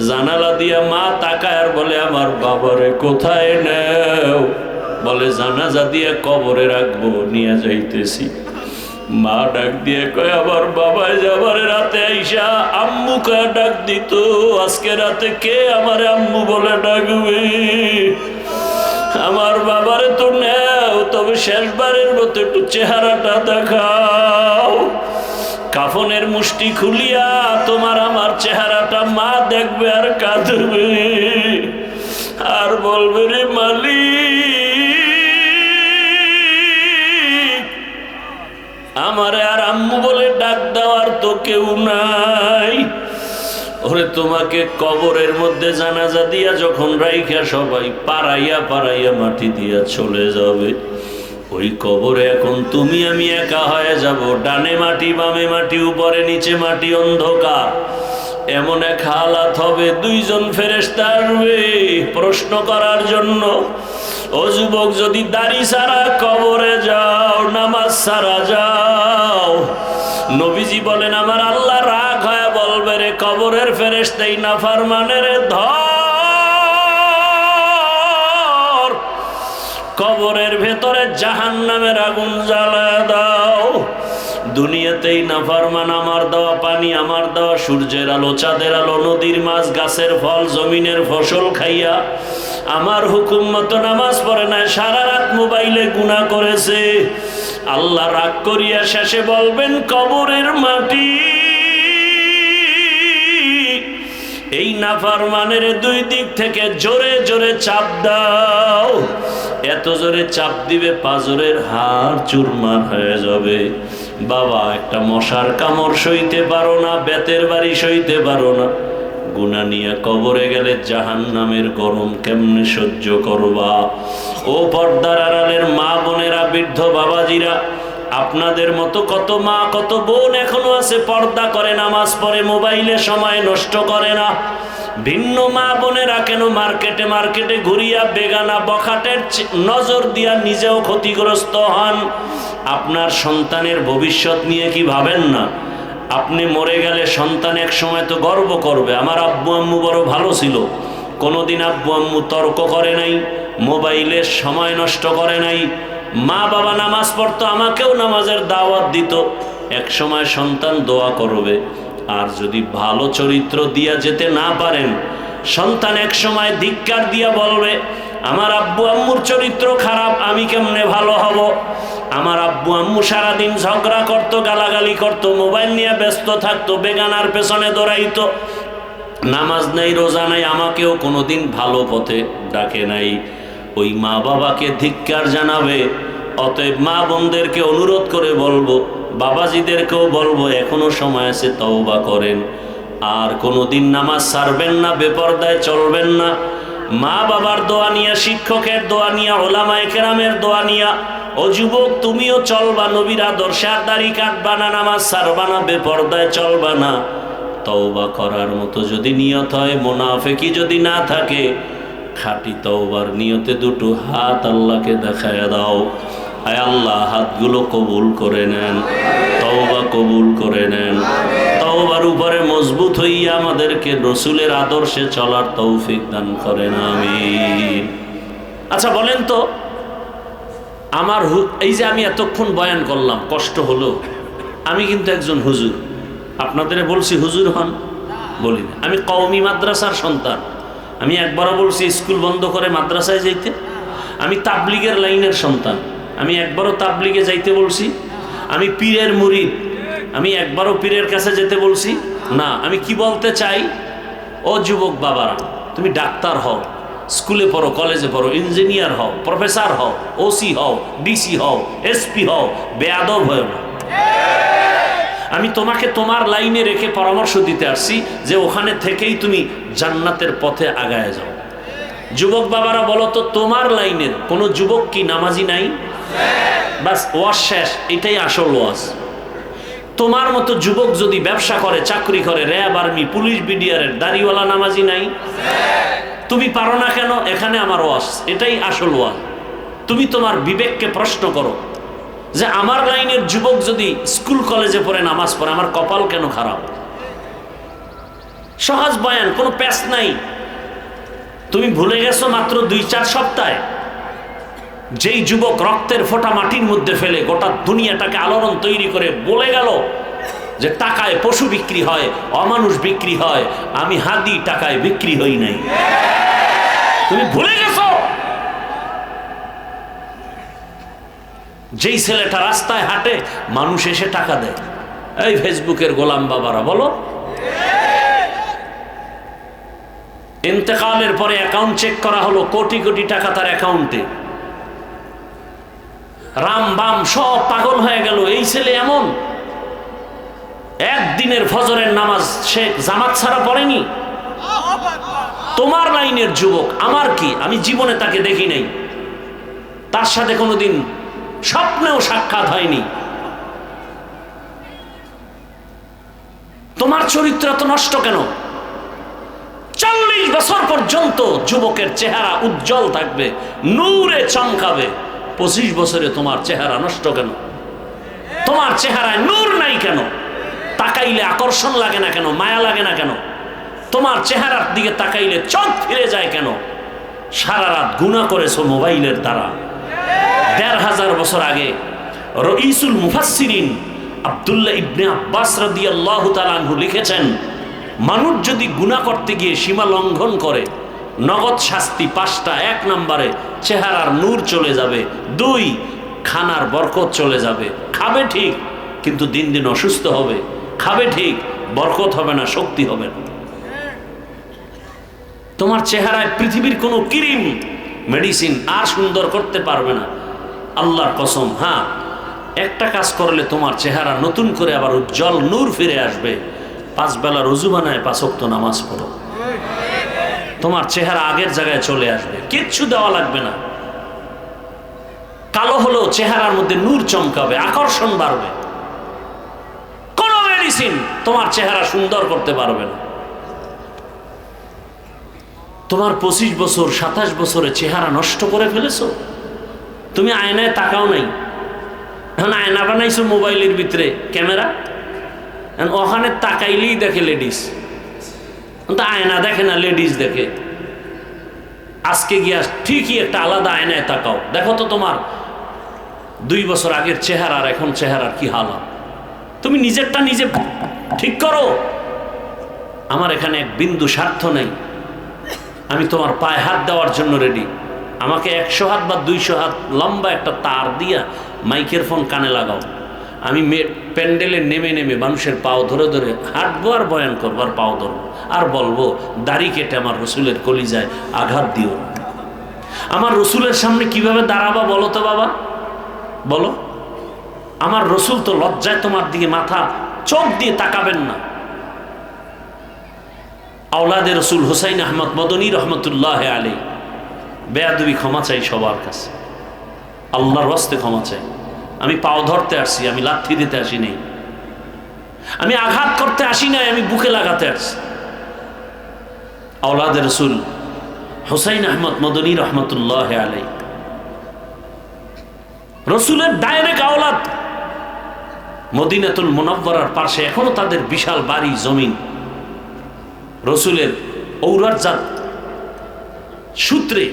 জানালা দিয়া মা তাকায় আর বলে, আমার বাবারে কোথায় নেও? বলে, জানাজা দিয়ে কবরে রাখবো, নিয়ে যাইতেছি। মা ডাক দিয়ে কয়, আমার বাবাই যাবার রাতে আইসা আম্মু কয়ে ডাক দিত, আজকে রাতে কে আমার আম্মু বলে ডাকবে? আমার বাবারে তো নেও, তবে শেষবারের মতো একটু চেহারাটা দেখাও। কাফনের মুষ্টি খুলিয়া তোমার আমার চেহারাটা মা দেখবে আর কাঁদবে আর বলবে, রে মালিক, আমারে আর আম্মু বলে ডাক দেওয়ার তো কেউ নাই। ওরে, তোমাকে কবরের মধ্যে জানাজা দিয়া যখন রাইখা সবাই পাড়াইয়া পাড়াইয়া মাটি দিয়া চলে যাবে, ওই কবরে এখন তুমি আমি একা হয়ে যাব। ডানে মাটি, বামে মাটি, উপরে নিচে মাটি, অন্ধকার। এমন এক হালাত হবে, দুইজন ফেরেশতা আসবে প্রশ্ন করার জন্য। ও যুবক, যদি দাড়ি ছাড়া কবরে যাও, নামাজ ছাড়া যাও, নবীজি বলেন আমার আল্লাহ রাগ হয়ে বলবে, রে কবরের ফেরেশতাই নাফরমানের ধর, কবরের ভেতরে জাহান্নামের আগুন জ্বালায় দাও। দুনিয়াতেই নাফরমান আমার দেওয়া পানি, আমার দেওয়া সূর্যের আলো, চাঁদের আলো, নদীর মাছ, গাছের ফল, জমিনের ফসল খাইয়া আমার হুকুম মতো নামাজ পড়ে না, সারা রাত মোবাইলে গুনাহ করেছে। আল্লাহ রাগ করিয়া শেষে বলবেন, কবরের মাটি এই নাফরমানের দুই দিক থেকে জোরে জোরে চাপ দাও। এত জোরে চাপ দিবে পাঁজরের হাড় চুরমার হয়ে যাবে। বাবা, একটা মশার কামড় সইতে পারো না, বেতের বাড়ি সইতে পারো না, গুনাহ নিয়ে কবরে গেলে জাহান্নামের গরম কেমনে সহ্য করবা? ও পর্দার আড়ালের মা বোনেরা, বৃদ্ধ বাবাজিরা, আপনাদের মতো কত মা কত বোন এখনো আছে পর্দা করে, নামাজ পড়ে, মোবাইলে সময় নষ্ট করে না। ভিন্ন মা বোনেরা কেন মার্কেটে মার্কেটে ঘুরিয়া বেগানা বখাটের নজর দিয়া নিজেও ক্ষতিগ্রস্ত হন? আপনার সন্তানের ভবিষ্যৎ নিয়ে কি ভাবেন না? আপনি মরে গেলে সন্তান এক সময় তো গর্ব করবে, আমার আব্বু আম্মু বড় ভালো ছিল, কোনোদিন আব্বু আম্মু তর্ক করে নাই, মোবাইলের সময় নষ্ট করে নাই, মা বাবা নামাজ পড়তো, আমাকেও নামাজের দাওয়াত দিত। এক সময় সন্তান দোয়া করবে। আর যদি ভালো চরিত্র দিয়া যেতে না পারেন, সন্তান এক সময় ধিক্কার দিয়া বলবে, আমার আব্বু আম্মুর চরিত্র খারাপ, আমি কেমনে ভালো হব? আমার আব্বু আম্মু সারাদিন ঝগড়া করতো, গালাগালি করতো, মোবাইল নিয়ে ব্যস্ত থাকতো, বেগানার পেছনে দৌড়াইতো, নামাজ নাই, রোজা নাই, আমাকেও কোনোদিন ভালো পথে ডাকে নাই। ওই মা বাবাকে ধিক্কার জানাবে। অতএব মা বোনদেরকে অনুরোধ করে বলবো, বাবাজিদেরকেও বলবো, এখনো সময় আছে, তওবা করেন। আর কোনোদিন নামাজ ছাড়বেন না, বেপরদায় চলবেন না। মা বাবার দোয়া নিয়া, শিক্ষকের দোয়া নিয়া, ওলামায়ে কেরামের দোয়া নিয়া, ও যুবক, তুমিও চলবা নবীর আদর্শে, আর দাড়ি কাটবা না, নামাজ ছাড়বা না, বেপরদায় চলবা না। তওবা করার মতো যদি নিয়ত হয়, মুনাফিকি যদি না থাকে, খাঁটি তওবার নিয়তে দুটো হাত আল্লাহকে দেখায় দাও। আয় আল্লাহ, হাতগুলো কবুল করে নেন, তওবা কবুল করে নেন। তওবার উপরে মজবুত হইয়া আমাদেরকে রসুলের আদর্শে চলার তৌফিক দান করেন, আমিন। আচ্ছা বলেন তো, আমার এই যে আমি এতক্ষণ বয়ান করলাম, কষ্ট হলো, আমি কিন্তু একজন হুজুর। আপনাদের বলছি হুজুর হন, বলি না। আমি কওমি মাদ্রাসার সন্তান। আমি একবারও বলছি স্কুল বন্ধ করে মাদ্রাসায় যাইতে। আমি তাবলিগের লাইনের সন্তান। আমি একবারও তাবলিগে যাইতে বলছি? আমি পীরের মুরিদ। আমি একবারও পীরের কাছে যেতে বলছি না। আমি কি বলতে চাই, ও যুবক বাবারা, তুমি ডাক্তার হও, স্কুলে পড়ো, কলেজে পড়ো, ইঞ্জিনিয়ার হও, প্রফেসর হও, ওসি হও, ডিসি হও, এসপি হও, বেয়াদব হও না। আমি তোমাকে তোমার লাইনে রেখে পরামর্শ দিতে আসছি যে ওখানে থেকেই তুমি জান্নাতের পথে আগায় যাও। যুবক বাবারা বলো তো, তোমার লাইনের কোনো যুবক কি নামাজি নাই? বাস, ওয়াজ শেষ, এটাই আসল ওয়াজ। তোমার মতো যুবক যদি ব্যবসা করে, চাকরি করে, র্যাব, আর্মি, পুলিশ, বিডিআরের, দাড়িওয়ালা নামাজি নাই? তুমি পারো না কেন? এখানে আমার ওয়াজ, এটাই আসল ওয়াজ। তুমি তোমার বিবেককে প্রশ্ন করো যে আমার লাইনের যুবক যদি স্কুল কলেজে পড়ে, নামাজ পড়ে, আমার কপাল কেন খারাপ? সহজ বয়ান, কোনো প্যাচ নাই। তুমি ভুলে গেছো মাত্র 2-4 সপ্তাহে যেই যুবক রক্তের ফোঁটা মাটির মধ্যে ফেলে গোটা দুনিয়াটাকে আলোড়ন তৈরি করে বলে গেল যে টাকায় পশু বিক্রি হয়, অমানুষ বিক্রি হয়, আমি হাদি টাকায় বিক্রি হই নাই। তুমি ভুলে গেছো যেই ছেলেটা রাস্তায় হাঁটে মানুষ এসে টাকা দেয়। এই ফেসবুকের গোলাম বাবারা বলো, ইন্তেকালের পরে অ্যাকাউন্ট চেক করা হলো, কোটি কোটি টাকা তার অ্যাকাউন্টে। রাম বাম সব পাগল হয়ে গেল, এই ছেলে এমন। একদিনের ফজরের নামাজ সে জামাত ছাড়া পড়েনি। তোমার লাইনের যুবক, আমার কি, আমি জীবনে তাকে দেখি নাই, তার সাথে কোনোদিন স্বপ্নেও সাক্ষাৎ হয়নি। তোমার চরিত্র তো নষ্ট কেন? 40 বছর পর্যন্ত যুবকের চেহারা উজ্জ্বল থাকবে, নূরে চমকাবে। 25 বছরে তোমার চেহারা নষ্ট কেন? তোমার চেহারায় নূর নাই কেন? তাকাইলে আকর্ষণ লাগে না কেন? মায়া লাগে না কেন? তোমার চেহারার দিকে তাকাইলে চোখ ফিরে যায় কেন? সারা রাত গুনাহ করেছো মোবাইলের দ্বারা। 1500 বছর আগে রঈসুল মুফাসসিরিন আব্দুল্লাহ ইবনে আব্বাস রাদিয়াল্লাহু তাআলা আনহু লিখেছেন, মানুষ যদি গুনাহ করতে গিয়ে সীমা লঙ্ঘন করে, নগদ শাস্তি 5টা। 1 নম্বরে চেহারার নূর চলে যাবে, 2 খানার বরকত চলে যাবে। খাবে ঠিক কিন্তু দিন দিন অসুস্থ হবে, খাবে ঠিক বরকত হবে না, শক্তি হবে না। তোমার চেহারায় পৃথিবীর কোনো ক্রিম মেডিসিন আর সুন্দর করতে পারবে না, আল্লাহর কসম। হ্যাঁ, একটা কাজ করলে তোমার চেহারা নতুন করে আবার উজ্জ্বল নূর ফিরে আসবে। 5 বেলা রুজু বানায় 5 ওয়াক্ত নামাজ পড়ো, তোমার চেহারা আগের জায়গায় চলে আসবে, কিচ্ছু দেওয়া লাগবে না। কালো হলেও চেহারার মধ্যে নূর চমকাবে, আকর্ষণ বাড়বে। কোন মেডিসিন তোমার চেহারা সুন্দর করতে পারবে না। তোমার 25 বছর 27 বছরে চেহারা নষ্ট করে ফেলেছো, তুমি আয়নায় তাকাও নাই। এখন আয়না বানাইছো মোবাইলের ভিতরে ক্যামেরা, ওখানে তাকাইলেই দেখে লেডিস, আয়না দেখে না, লেডিস দেখে। আজকে গিয়া ঠিকই একটা আলাদা আয়নায় তাকাও, দেখো তো তোমার 2 বছর আগের চেহারা আর এখন চেহারার কি হালাত। তুমি নিজেরটা নিজে ঠিক করো। আমার এখানে এক বিন্দু স্বার্থ নেই, আমি তোমার পায়ে হাত দেওয়ার জন্য রেডি। আমাকে 100 হাত বা 200 হাত লম্বা একটা তার দিয়া মাইকের ফোন কানে লাগাও, আমি প্যান্ডেলে নেমে নেমে মানুষের পাও ধরে ধরে হাঁটবো আর বয়ান করবো আর পাও ধরবো আর বলবো, দাড়ি কেটে আমার রসুলের কলিজায় আঘাত দিও। আমার রসুলের সামনে কিভাবে দাঁড়াবা বলো তো বাবা, বলো। আমার রসুল তো লজ্জায় তোমার দিকে মাথা চোখ দিয়ে তাকাবেন না। আওলাদে রসুল হুসাইন আহমদ মদনী রহমতুল্লাহ আলাইহি, বেয়াদবি ক্ষমা চাই সবার কাছে, আল্লাহর ওয়াস্তে ক্ষমা চাই। আমি পাও ধরতে আসছি, আমি লাথি দিতে আসি নাই, আমি আঘাত করতে আসি নাই, আমি বুকে লাগাতে আসছি। আওলাদে রসুল হুসাইন আহমদ মদনী রহমতুল্লাহ আলাইহি, রসুলের ডাইরেক্ট আওলাদ। মদিনাতুল মুনাওয়ারার পাশে এখনো তাদের বিশাল বাড়ি জমিন। রসুলের ঔরজাত সূত্রে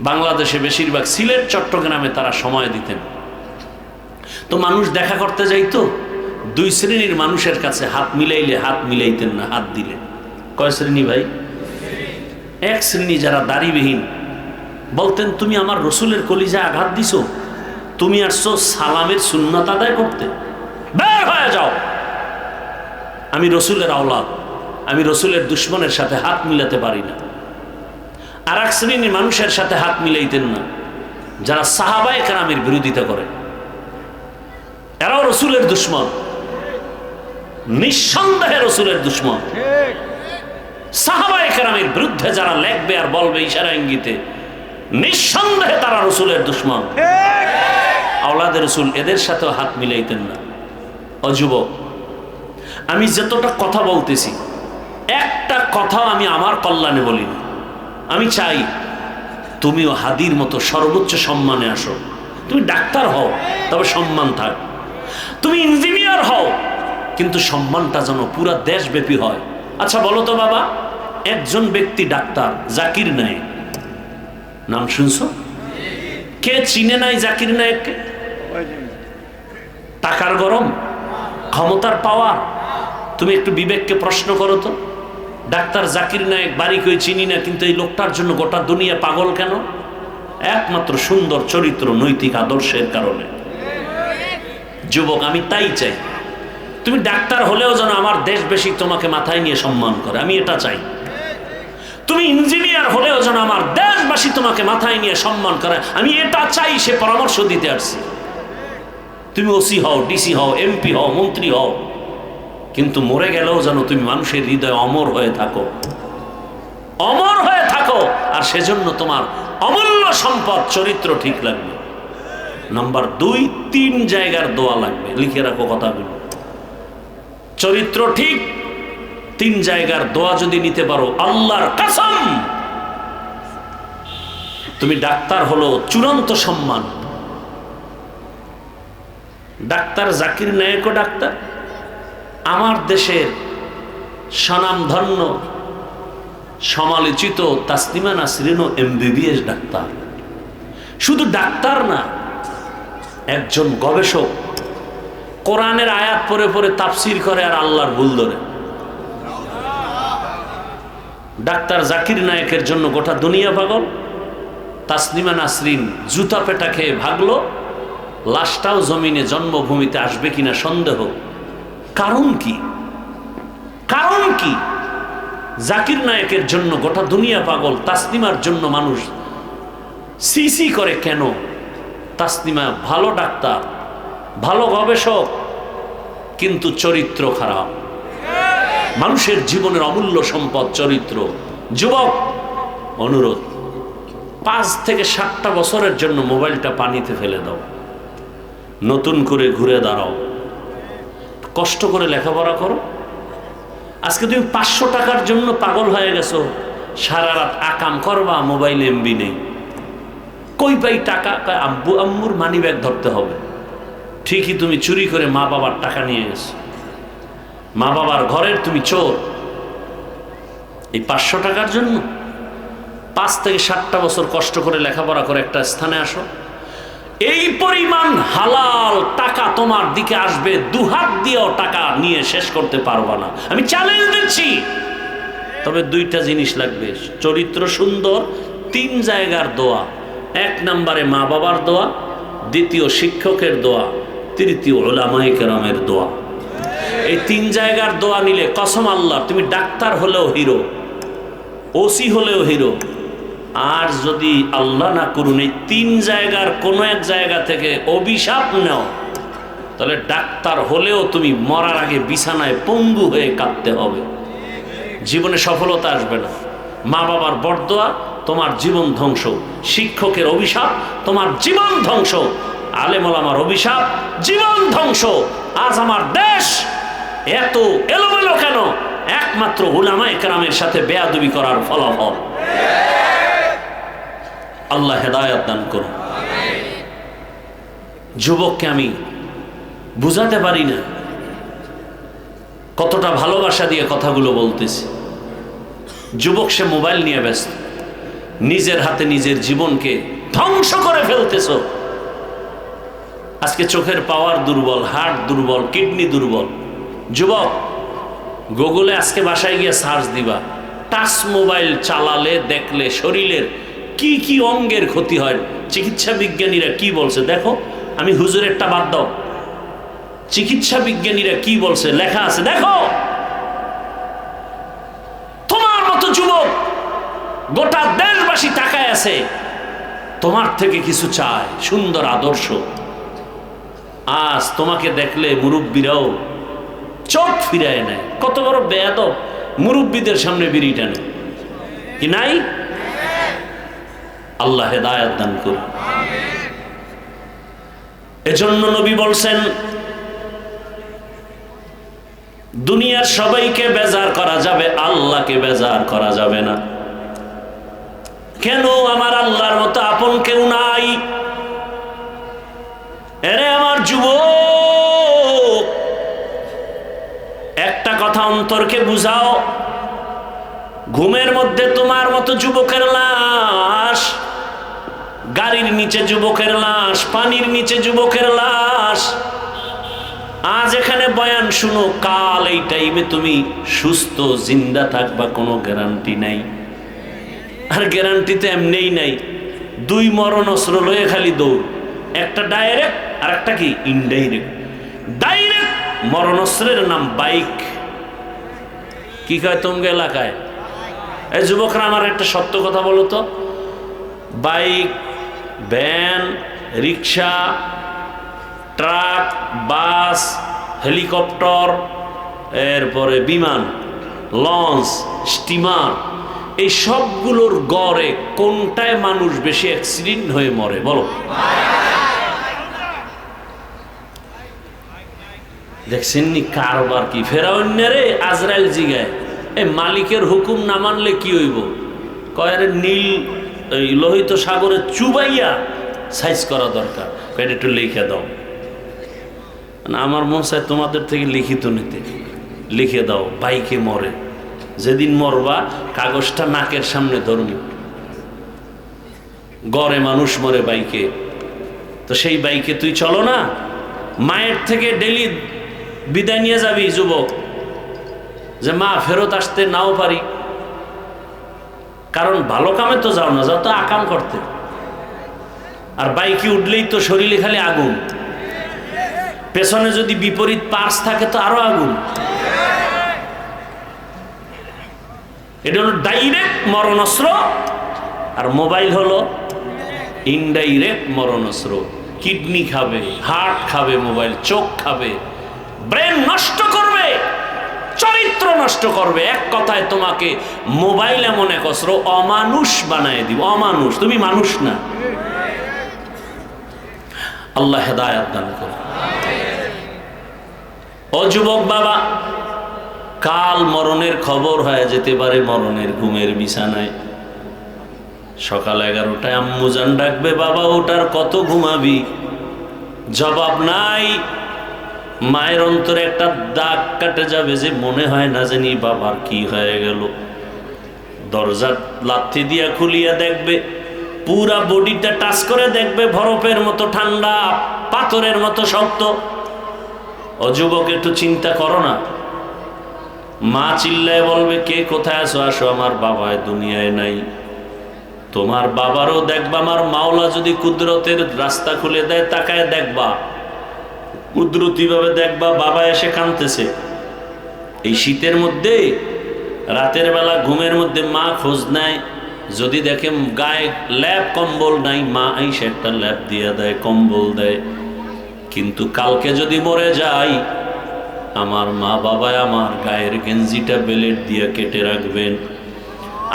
বাংলাদেশে বেশিরভাগ সিলেট চট্টগ্রামে তারা সময় দিতেন। তো মানুষ দেখা করতে যাইতো, 2 শ্রেণীর মানুষের কাছে হাত মিলাইলে হাত মিলাইতেন না, হাত দিলেন। কয় শ্রেণী ভাই? 1 শ্রেণী যারা দাড়িবিহীন, বলতেন তুমি আমার রসুলের কলিজায় আঘাত দিছো, তুমি আসছো সালামের সুন্নাত আদায় করতে, বের হয়ে যাও। আমি রসুলের আওলাদ, আমি রসুলের দুশ্মনের সাথে হাত মিলাতে পারি না। আর 1 শ্রেণীর মানুষের সাথে হাত মিলাইতেন না যারা সাহাবায়ে কেরামের বিরোধিতা করে, এরাও রসুলের দুশ্মন, নিঃসন্দেহে রসুলের দুশ্মন। সাহাবায়ে কেরামের বিরুদ্ধে যারা লেখবে আর বলবে ইশারা ইঙ্গিতে, নিঃসন্দেহে তারা রসুলের দুশ্মন। আওলাদে রসুল এদের সাথেও হাত মিলাইতেন না। ও যুবক, আমি যতটা কথা বলতেছি, একটা কথাও আমি আমার কল্যাণে বলিনি। আমি চাই তুমিও হাদির মতো সর্বোচ্চ সম্মানে আসো। তুমি ডাক্তার হও, তবে সম্মান থাক। তুমি ইঞ্জিনিয়ার হও, কিন্তু সম্মানটা যেন পুরা দেশব্যাপী হয়। আচ্ছা বলো তো বাবা, একজন ব্যক্তি ডাক্তার জাকির নায়েক, নাম শুনছো? কে চিনে নাই জাকির নায়েককে? টাকার গরম, ক্ষমতার পাওয়ার। তুমি একটু বিবেককে প্রশ্ন করো তো, ডাক্তার জাকির নায়েক বাড়ি কই চিনি না, কিন্তু এই লোকটার জন্য গোটা দুনিয়া পাগল কেন? একমাত্র সুন্দর চরিত্র, নৈতিক আদর্শের কারণে। যুবক, আমি তাই চাই তুমি ডাক্তার হলেও যেন আমার দেশ বেশি তোমাকে মাথায় নিয়ে সম্মান করে, আমি এটা চাই। তুমি ইঞ্জিনিয়ার হলেও যেন আমার দেশবাসী তোমাকে মাথায় নিয়ে সম্মান করে, আমি এটা চাই। সে পরামর্শ দিতে আসছি। তুমি ওসি হও, ডিসি হও, এমপি হও, মন্ত্রী হও, কিন্তু মরে গেলেও যেন তুমি মানুষের হৃদয়ে অমর হয়ে থাকো, অমর হয়ে থাকো। আর সেজন্য তোমার অমূল্য সম্পদ চরিত্র ঠিক লাগবে। নাম্বার 2, 3 জায়গার দোয়া লাগবে, লিখে রাখো কথাগুলো। চরিত্র ঠিক, 3 জায়গার দোয়া যদি নিতে পারো, আল্লাহর কসম তুমি ডাক্তার হলো চূড়ান্ত সম্মান। ডাক্তার জাকির নায়েকও ডাক্তার, আমার দেশের স্বনামধন্য সমালোচিত তাসলিমা নাসরিনও MBBS ডাক্তার। শুধু ডাক্তার না, একজন গবেষক, কোরআনের আয়াত পড়ে পড়ে তাফসির করে আর আল্লাহর ভুল ধরে। ডাক্তার জাকির নায়েকের জন্য গোটা দুনিয়া পাগল। তাসলিমা নাসরিন জুতা পেটা খেয়ে ভাগলো, লাশটাও জমিনে জন্মভূমিতে আসবে কিনা সন্দেহ। কারণ কি? কারণ কি? জাকির নায়েকের জন্য গোটা দুনিয়া পাগল, তাসলিমার জন্য মানুষ সিসি করে কেন? তাসলিমা ভালো ডাক্তার, ভালো গবেষক, কিন্তু চরিত্র খারাপ। মানুষের জীবনের অমূল্য সম্পদ চরিত্র। যুবক, অনুরোধ, 5 থেকে 7টা বছরের জন্য মোবাইলটা পানিতে ফেলে দাও, নতুন করে ঘুরে দাঁড়াও, কষ্ট করে লেখাপড়া করো। আজকে তুমি 500 টাকার জন্য পাগল হয়ে গেছো, সারা রাত আকাম করবা, মোবাইলে MB নেই। কই পাই টাকা? আব্বু আম্মুর মানি ব্যাগ ধরতে হবে। ঠিকই তুমি চুরি করে মা বাবার টাকা নিয়ে গেছো, মা বাবার ঘরের তুমি চোর। এই 500 টাকার জন্য 5 থেকে 7টা বছর কষ্ট করে লেখাপড়া করে একটা স্থানে আসো, এই পরিমাণ হালাল টাকা তোমার দিকে আসবে, 2 হাত দিয়েও টাকা নিয়ে শেষ করতে পারবা না। আমি চ্যালেঞ্জ দিচ্ছি। তবে 2টা জিনিস লাগবে, চরিত্র সুন্দর, 3 জায়গার দোয়া। 1 নম্বরে মা বাবার দোয়া, 2 শিক্ষকের দোয়া, 3 উলামায়ে কেরামের দোয়া। এই 3 জায়গার দোয়া নিলে কসম আল্লাহ, তুমি ডাক্তার হলেও হিরো, ওসি হলেও হিরো। আর যদি আল্লাহ না করুন এই 3 জায়গার কোনো এক জায়গা থেকে অভিশাপ নাও, তাহলে ডাক্তার হলেও তুমি মরার আগে বিছানায় পঙ্গু হয়ে কাঁদতে হবে, জীবনে সফলতা আসবে না। মা বাবার বরদোয়া তোমার জীবন ধ্বংস, শিক্ষকের অভিশাপ তোমার জীবন ধ্বংস, আলেম ওলামার অভিশাপ জীবন ধ্বংস। আজ আমার দেশ এত এলোমেলো কেন? একমাত্র উলামায়ে কেরামের সাথে বেয়াদবি করার ফলাফল। আল্লাহ হেদায়েত দান করুন। যুবককে আমি বুঝাতে পারি না কতটা ভালোবাসা দিয়ে কথাগুলো বলতেছি। যুবক সে মোবাইল নিয়ে ব্যস্ত, নিজের হাতে নিজের জীবনকে ধ্বংস করে ফেলতেছ। আজকে চোখের পাওয়ার দুর্বল, হার্ট দুর্বল, কিডনি দুর্বল। যুবক, গুগলে আজকে বাসায় গিয়ে সার্চ দিবা, টাচ মোবাইল চালালে দেখলে শরীরের কি কি অঙ্গের ক্ষতি হয়। চিকিৎসা বিজ্ঞানীরা কি বলছে দেখো। আমি হুজুরেরটা বাদ দাও, চিকিৎসা বিজ্ঞানীরা কি বলছে লেখা আছে দেখো। তোমার মতো যুবক গোটা দেশবাসী তাকায় আছে, তোমার থেকে কিছু চায়, সুন্দর আদর্শ। আজ তোমাকে দেখলে মুরব্বীরাও চোখ ফিরায় নেয়। কত বড় বেয়াদব, মুরব্বীদের সামনে বিড়ি টানে কি নাই? আল্লাহ হেদায়েত দান করুন। এজন্য নবী বলছেন, দুনিয়ার সবাইকে বেজার করা যাবে, আল্লাহকে বেজার করা যাবে না। কেন? আমার আল্লাহর মতো আপন কেউ নাই। এরে আমার যুবক, একটা কথা অন্তরকে বুঝাও, ঘুমের মধ্যে তোমার মতো যুবকের লাশ, গাড়ির নিচে যুবকের লাশ, পানির নিচে যুবকের লাশ। আজ এখানে বয়ান শুনো, কাল এই টাইমে তুমি সুস্থ জিন্দা থাকবা কোনো গ্যারান্টি নাই। আর গ্যারান্টি তো এমনিই নাই। দুই মরণ অস্ত্র লয়ে খালি দৌড়, একটা ডাইরেক্ট আর একটা কি ইনডাইরেক্ট। ডাইরেক্ট মরণ অস্ত্রের নাম বাইক। কি কয় তোমাকে এলাকায়? এই যুবকরা আমার একটা সত্য কথা বলো তো, বাইক, ভ্যান, রিক্সা, ট্রাক, বাস, হেলিকপ্টার, এরপরে বিমান, লঞ্চ, স্টিমার, এই সবগুলোর গড়ে কোনটায় মানুষ বেশি অ্যাক্সিডেন্ট হয়ে মরে বলো? দেখছেন নি কারবার কি? ফেরাউন্নারে আজরাইল জিগায়, এই মালিকের হুকুম না মানলে কি হইব? কয় নীল লোহিত সাগরে চুবাইয়া সাইজ করা দরকার, কয় একটু লিখে দাও। আমার মন চায় তোমাদের থেকে লিখিত নিতে, লিখে দাও বাইকে মরে। যেদিন মরবা কাগজটা নাকের সামনে ধরুন, গড়ে মানুষ মরে বাইকে। তো সেই বাইকে তুই চলো না, মায়ের থেকে ডেলি বিদায় নিয়ে যাবি যুবক, যে মা ফেরত আসতে নাও পারি, কারণ ভালো কামে তো যাও না, যাও তো আকাম করতে। আর বাইকে উঠলেই তো শরীরে খালি আগুন, পেছনে যদি বিপরীত পার্স থাকে তো আরো আগুন। এটা হলো ডাইরেক্ট মরণাস্ত্র, আর মোবাইল হলো ইনডাইরেক্ট মরণাস্ত্র। কিডনি খাবে, হার্ট খাবে মোবাইল, চোখ খাবে, ব্রেন নষ্ট করবে, চরিত্র নষ্ট করবে। এক কথায় তোমাকে মোবাইল এমন এক অস্ত্র, অমানুষ বানায় দিব। অমানুষ, তুমি মানুষ না। আল্লাহ হেদায়েত দান করে। ও যুবক বাবা, কাল মরণের খবর হয়ে যেতে পারে মরণের ঘুমের বিছানায়। সকাল 11টায় আম্মু জান ডাকবে, বাবা ওটার কত ঘুমাবি? জবাব নাই। মায়ের অন্তরে একটা দাগ কাটে যাবে, যে মনে হয় না জানি বাবার কি হয়ে গেল। দরজা লাথি দিয়া খুলিয়া দেখবে, পুরা বডিটা টাচ করে দেখবে বরফের মতো ঠান্ডা, পাথরের মতো শক্ত। ও যুবক, একটু চিন্তা করো না। মা চিল্লায় বলবে, কে কোথায় আছো? আসো, আমার বাবা দুনিয়ায় নাই। তোমার বাবারও দেখবা, আমার মাওলা যদি কুদরতের রাস্তা খুলে দেয়, তাকায় দেখবা, কুদরতি ভাবে দেখবা বাবা এসে কাঁদতেছে। এই শীতের মধ্যে রাতের বেলা ঘুমের মধ্যে মা খোঁজ নেয়, যদি দেখে গায়ে ল্যাপ কম্বল নাই, মা আইসে একটা ল্যাপ দিয়ে দেয়, কম্বল দেয়। কিন্তু কালকে যদি মরে যাই, আমার মা বাবায় আমার গায়ের গেঞ্জিটা বেলেট দিয়ে কেটে রাখবেন,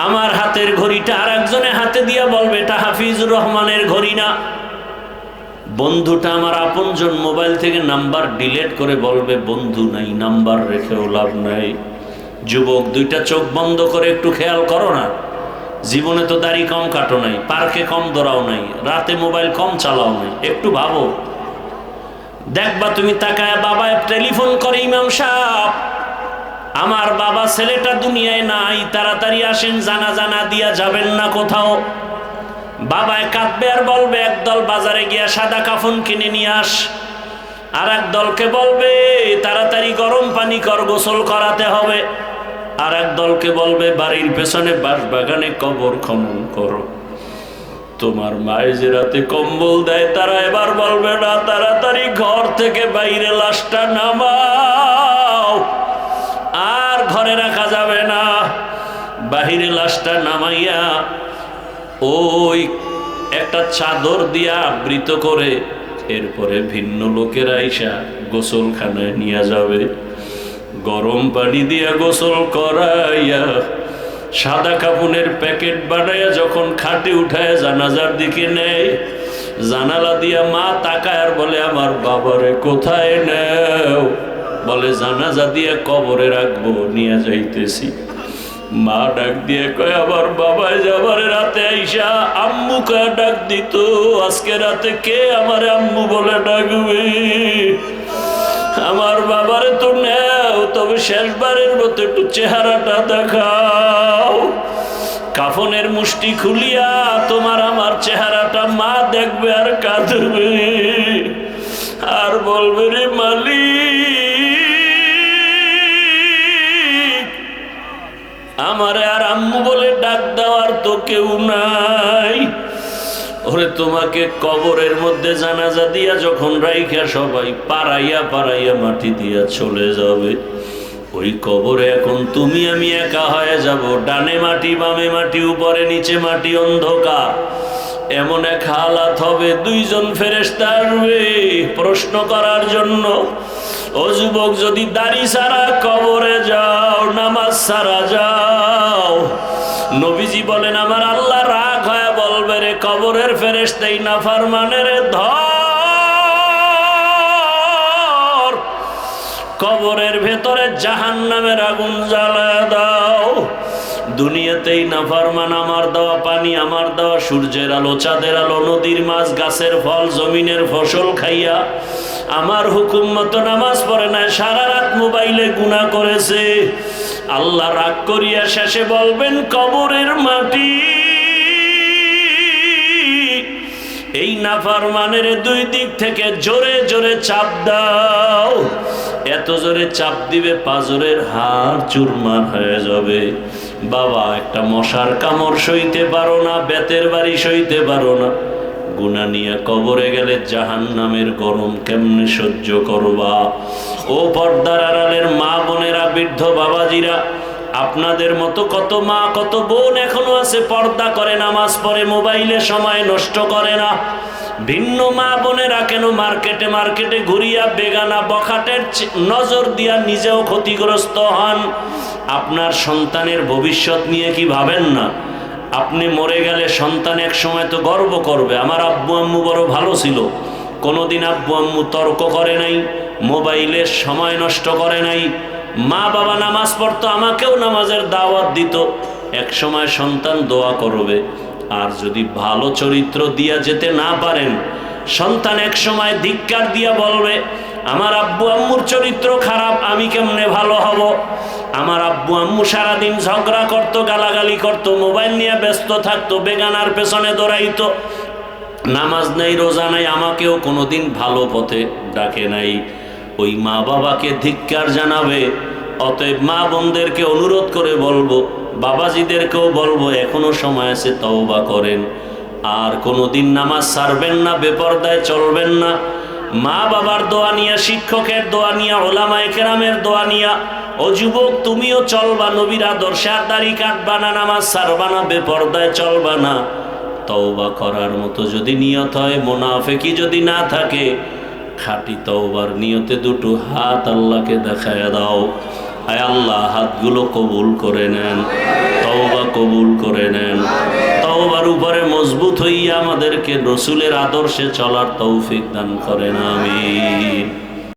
আমার হাতের ঘড়িটা আর একজনের হাতে দিয়া বলবে এটা হাফিজুর রহমানের ঘড়ি না। বন্ধুটা আমার আপনজন মোবাইল থেকে নাম্বার ডিলিট করে বলবে বন্ধু নাই, নাম্বার রেখেও লাভ নাই। যুবক, দুইটা চোখ বন্ধ করে একটু খেয়াল করো না। জীবনে তো দাড়ি কম কাটো নাই, পার্কে কম দৌড়াও নাই, রাতে মোবাইল কম চালাও নাই। একটু ভাবো, দেখবা তুমি তাকায় বাবা টেলিফোন করে, ইমাম সাহেব আমার বাবা ছেলেটা দুনিয়ায় নাই, তাড়াতাড়ি আসেন, জানাজা না দিয়া যাবেন না কোথাও। বাবায় কাঁদবে আর বলবে, একদল বাজারে গিয়া সাদা কাফন কিনে নিয়ে আস, আর এক দলকে বলবে তাড়াতাড়ি গরম পানি কর, গোসল করাতে হবে। আর এক দলকে বলবে বাড়ির পেছনে বাঁশ বাগানে কবর খনন করো। তোমার মায়ের যে রাতে কম্বল দেয়, তারা এবার বলবে না, তাড়াতাড়ি ঘর থেকে বাইরে লাশটা নামাও। আর ঘরে রাখা যাবে না, বাহিরে লাশটা নামাইয়া ওই একটা চাদর দিয়া আবৃত করে এরপরে ভিন্ন লোকেরা আইসা গোসলখানায় নিয়ে যাবে। গরম পানি দিয়া গোসল করাইয়া সাদা কাপড়ের প্যাকেট বানাইয়া যখন খাটে উঠায় জানাজার দিকে নেয়, জানালা দিয়া মা তাকায় আর বলে, আমার বাবারে কোথায় নেও? বলে জানাজা দিয়া কবরে রাখবো, নিয়ে যাইতেছি। মা ডাক দিয়ে কয়, আবার বাবাই যাবার রাতে আইসা আম্মু কয়া ডাক দিত, আজকে রাতে কে আমার আম্মু বলে ডাকবে? আমার বাবারে তো নেও, তবে শেষবারের মতো একটু চেহারাটা দেখাও। কাফনের মুষ্টি খুলিয়া তোমার আমার চেহারাটা মা দেখবে আর কাঁদবে আর বলবে, রে মালিক, আমারে আর আম্মু বলে ডাক দেওয়ার তো কেউ নাই। ওরে তোমাকে কবরের মধ্যে জানাজা দিয়া যখন রাইখা সবাই পাড়াইয়া পাড়াইয়া মাটি দিয়া চলে যাবে, ওই কবরে এখন তুমি আমি একা হয়ে যাব। ডানে মাটি, বামে মাটি, উপরে নিচে মাটি, অন্ধকার। এমন এক হালাত হবে, দুইজন ফেরেশতা আসবে প্রশ্ন করার জন্য। ও যুবক, যদি দাড়ি ছাড়া কবরে যাও, নামাজ ছাড়া যাও, নবীজি বলেন আমার আল্লাহ রাগ হয়ে বলবে, রে কবরের ফেরেশতাই নাফরমানের ধর, কবরের ভেতরে জাহান্নামের আগুন জ্বালায় দাও। দুনিয়াতেই নাফরমান আমার দেওয়া পানি, আমার দেওয়া সূর্যের আলো, চাঁদের আলো, নদীর মাছ, গাছের ফল, জমিনের ফসল খাইয়া আমার হুকুম মতো নামাজ পড়ে নাই, সারা রাত মোবাইলে গুনাহ করেছে। আল্লাহ রাগ করিয়া শেষে বলবেন, কবরের মাটি এই নাফরমানের দুই দিক থেকে জোরে জোরে চাপ দাও। এত জোরে চাপ দিবে পাঁজরের হাড় চুরমার হয়ে যাবে। বাবা, একটা মশার কামড় সইতে পারো না, বেতের বাড়ি সইতে পারো না, গুনাহ নিয়ে কবরে গেলে জাহান্নামের গরম কেমনে সহ্য করবা? ও পর্দার আড়ালের মা বোনেরা, বৃদ্ধ বাবাজিরা, আপনাদের মতো কত মা কত বোন এখনো আছে পর্দা করে, নামাজ পড়ে, মোবাইলে সময় নষ্ট করে না। ভিন্ন মা বোনেরা কেন মার্কেটে মার্কেটে ঘুরিয়া বেগানা বখাটের নজর দিয়া নিজেও ক্ষতিগ্রস্ত হন? আপনার সন্তানের ভবিষ্যৎ নিয়ে কি ভাবেন না? আপনি মরে গেলে সন্তান এক সময় তো গর্ব করবে, আমার আব্বু আম্মু বড় ভালো ছিল, কোনোদিন আব্বু আম্মু তর্ক করে নাই, মোবাইলে সময় নষ্ট করে নাই, মা বাবা নামাজ পড়তো, আমাকেও নামাজের দাওয়াত দিত। এক সময় সন্তান দোয়া করবে। আর যদি ভালো চরিত্র দিয়া যেতে না পারেন, সন্তান এক সময় ধিক্কার দিয়া বলবে, আমার আব্বু আম্মুর চরিত্র খারাপ, আমি কেমনে ভালো হব? আমার আব্বু আম্মু সারাদিন ঝগড়া করতো, গালাগালি করতো, মোবাইল নিয়ে ব্যস্ত থাকতো, বেগানার পেছনে দৌড়াইতো, নামাজ নাই, রোজা নাই, আমাকেও কোনোদিন ভালো পথে ডাকে নাই। ওই মা বাবাকে ধিক্কার জানাবে। অতএব মা বোনদেরকে অনুরোধ করে বলবো, বাবাজিদেরকেও বলবো, এখনো সময় আছে, তওবা করেন। আর কোনোদিন নামাজ ছাড়বেন না, বেপরদায় চলবেন না। মা বাবার দোয়া নিয়া, শিক্ষকের দোয়া নিয়া, ওলামায়ে কেরামের দোয়া নিয়া, ও যুবক তুমিও চলবা নবীর আদর্শে, আর দাড়ি কাটবা না, নামাজ ছাড়বা না, বেপরদায় চলবা না। তওবা করার মতো যদি নিয়ত হয়, মুনাফিকি যদি না থাকে, খাঁটি তওবার নিয়তে দুটো হাত আল্লাহকে দেখায় দাও। আয় আল্লাহ, হাতগুলো কবুল করে নেন, তওবা কবুল করে নেন। তওবার উপরে মজবুত হইয়া আমাদেরকে রসুলের আদর্শে চলার তৌফিক দান করেন, আমিন।